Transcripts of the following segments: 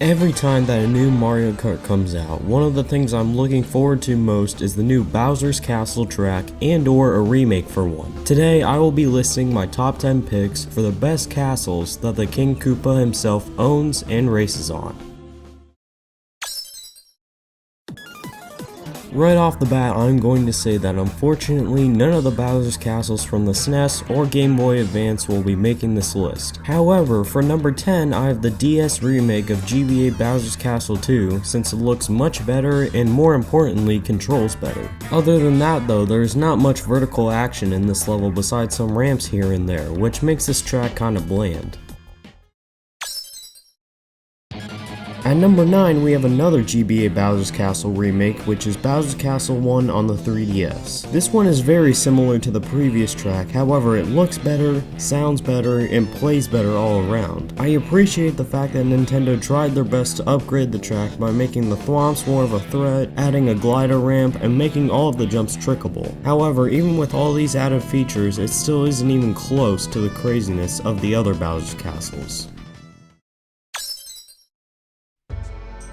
Every time that a new Mario Kart comes out, one of the things I'm looking forward to most is the new Bowser's Castle track and/or a remake for one. Today, I will be listing my top 10 picks for the best castles that the King Koopa himself owns and races on. Right off the bat, I'm going to say that unfortunately none of the Bowser's Castles from the SNES or Game Boy Advance will be making this list. However, for number 10 I have the DS remake of GBA Bowser's Castle 2 since it looks much better and more importantly controls better. Other than that though, there is not much vertical action in this level besides some ramps here and there, which makes this track kinda bland. At number 9 we have another GBA Bowser's Castle remake, which is Bowser's Castle 1 on the 3DS. This one is very similar to the previous track, however it looks better, sounds better, and plays better all around. I appreciate the fact that Nintendo tried their best to upgrade the track by making the thwomps more of a threat, adding a glider ramp, and making all of the jumps trickable. However, even with all these added features, it still isn't even close to the craziness of the other Bowser's Castles.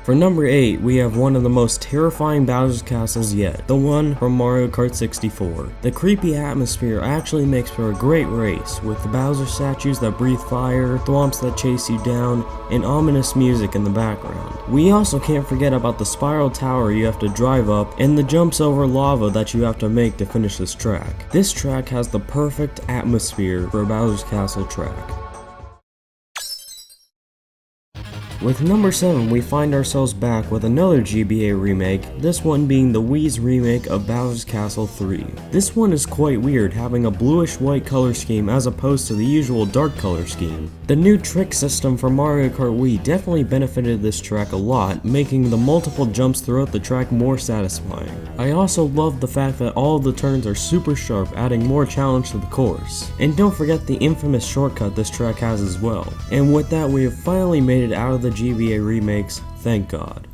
For number 8, we have one of the most terrifying Bowser's Castles yet, the one from Mario Kart 64. The creepy atmosphere actually makes for a great race, with the Bowser statues that breathe fire, thwomps that chase you down, and ominous music in the background. We also can't forget about the spiral tower you have to drive up, and the jumps over lava that you have to make to finish this track. This track has the perfect atmosphere for a Bowser's Castle track. With number 7, we find ourselves back with another GBA remake, this one being the Wii's remake of Bowser's Castle 3. This one is quite weird, having a bluish-white color scheme as opposed to the usual dark color scheme. The new trick system for Mario Kart Wii definitely benefited this track a lot, making the multiple jumps throughout the track more satisfying. I also love the fact that all of the turns are super sharp, adding more challenge to the course. And don't forget the infamous shortcut this track has as well. And with that, we have finally made it out of the GBA remakes, thank God.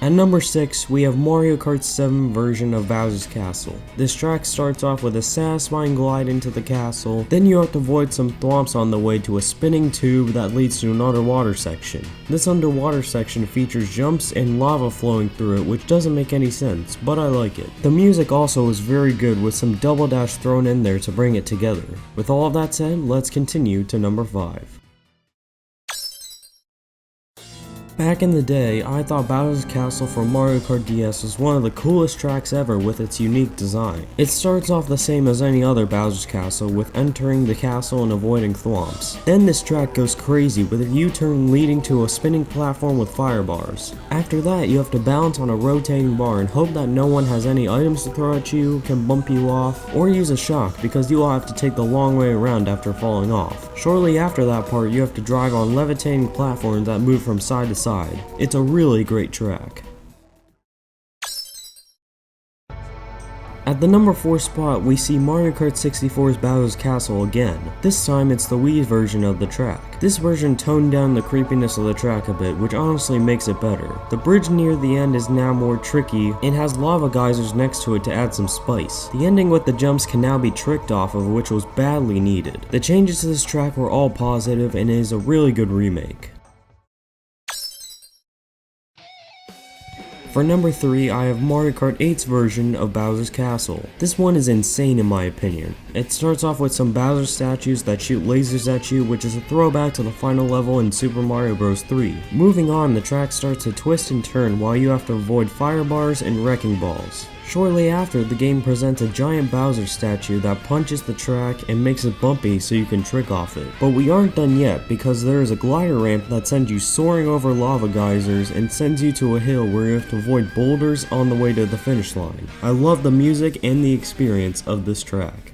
At number 6, we have Mario Kart 7 version of Bowser's Castle. This track starts off with a satisfying glide into the castle, then you have to avoid some thwomps on the way to a spinning tube that leads to an underwater section. This underwater section features jumps and lava flowing through it, which doesn't make any sense, but I like it. The music also is very good with some double dash thrown in there to bring it together. With all of that said, let's continue to number 5. Back in the day, I thought Bowser's Castle for Mario Kart DS was one of the coolest tracks ever with its unique design. It starts off the same as any other Bowser's Castle, with entering the castle and avoiding thwomps. Then this track goes crazy with a U-turn leading to a spinning platform with fire bars. After that, you have to balance on a rotating bar and hope that no one has any items to throw at you, can bump you off, or use a shock because you will have to take the long way around after falling off. Shortly after that part, you have to drive on levitating platforms that move from side to side. It's a really great track. At the number 4 spot, we see Mario Kart 64's Bowser's Castle again. This time it's the Wii version of the track. This version toned down the creepiness of the track a bit, which honestly makes it better. The bridge near the end is now more tricky and has lava geysers next to it to add some spice. The ending with the jumps can now be tricked off of, which was badly needed. The changes to this track were all positive and it is a really good remake. For number 3, I have Mario Kart 8's version of Bowser's Castle. This one is insane in my opinion. It starts off with some Bowser statues that shoot lasers at you, which is a throwback to the final level in Super Mario Bros. 3. Moving on, the track starts to twist and turn while you have to avoid fire bars and wrecking balls. Shortly after, the game presents a giant Bowser statue that punches the track and makes it bumpy so you can trick off it. But we aren't done yet because there is a glider ramp that sends you soaring over lava geysers and sends you to a hill where you have to avoid boulders on the way to the finish line. I love the music and the experience of this track.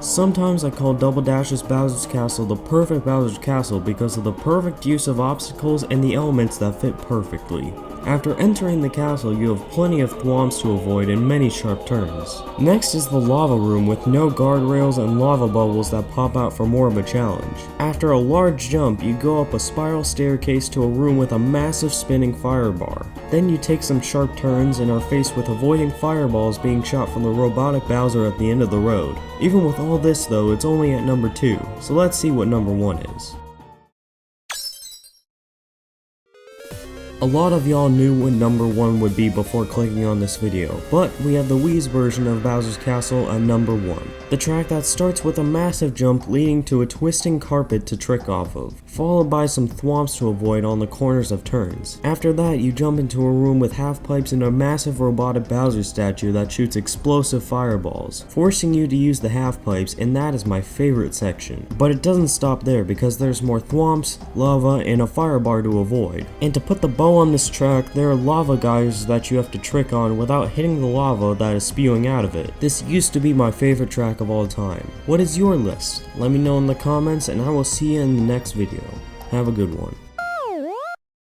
Sometimes I call Double Dash's Bowser's Castle the perfect Bowser's Castle because of the perfect use of obstacles and the elements that fit perfectly. After entering the castle, you have plenty of thwomps to avoid and many sharp turns. Next is the lava room with no guardrails and lava bubbles that pop out for more of a challenge. After a large jump, you go up a spiral staircase to a room with a massive spinning fire bar. Then you take some sharp turns and are faced with avoiding fireballs being shot from the robotic Bowser at the end of the road. Even with all this though, it's only at number 2, so let's see what number 1 is. A lot of y'all knew what number 1 would be before clicking on this video, but we have the Wii's version of Bowser's Castle at number 1. The track that starts with a massive jump leading to a twisting carpet to trick off of, followed by some thwomps to avoid on the corners of turns. After that, you jump into a room with half pipes and a massive robotic Bowser statue that shoots explosive fireballs, forcing you to use the half pipes, and that is my favorite section. But it doesn't stop there because there's more thwomps, lava, and a firebar to avoid. And to put the bow on this track, there are lava geysers that you have to trick on without hitting the lava that is spewing out of it. This used to be my favorite track of all time. What is your list? Let me know in the comments and I will see you in the next video. Have a good one.